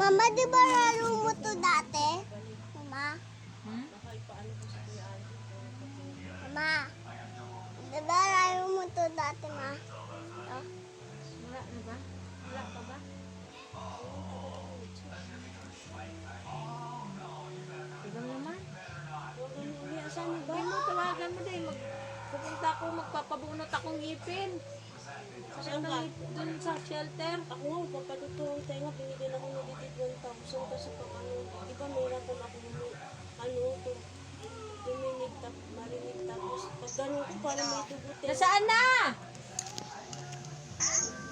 Mama, di ba laro mo to dati? Mama? Mama? Di ba laro mo to dati, ma? Ito? Wala na ba? Wala pa ba? Tignan naman. Asan mo ba? Hindi mo, tawagan mo din. Pupunta ako, magpapabunot akong ngipin. Saan ka? Doon sa shelter. Ako nga, papadutong tayo nga, binigyan ako ng digit 1,000 kasi pag ano, di ba mayroon ako tuminig marinig tapos pag gano'n ko parang may tugutin. Nasaan na?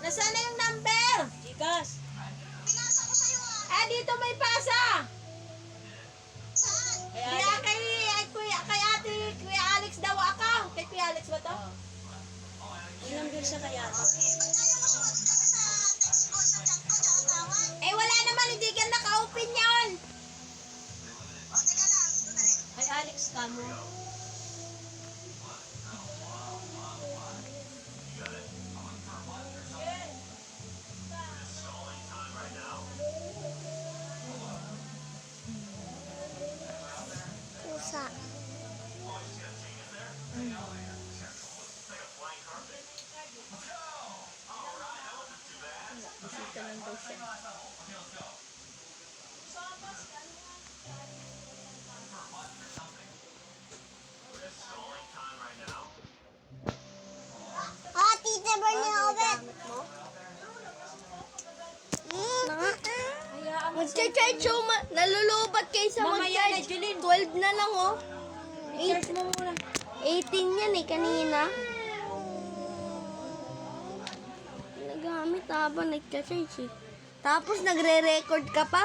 Nasaan na yung number? Gigas! Dito may pasa. Kaya Kay ate, Kuya Alex daw account. Kay Kuya Alex ba to? ilang bilsa kaya? Wala naman, hindi ka naka-open yun. Kay Alex ka mo. Pusa. Bisita lang daw siya. Tita Bernie Obet. Hayaan mo. Mag-charge yung nalulubat kayo sa Mamaya na, mag-charge. Julin. 12 na lang, oh. Charge mo muna. 18 yan kanina. Nagamit habang nag-charge eh. Tapos nagre-record ka pa.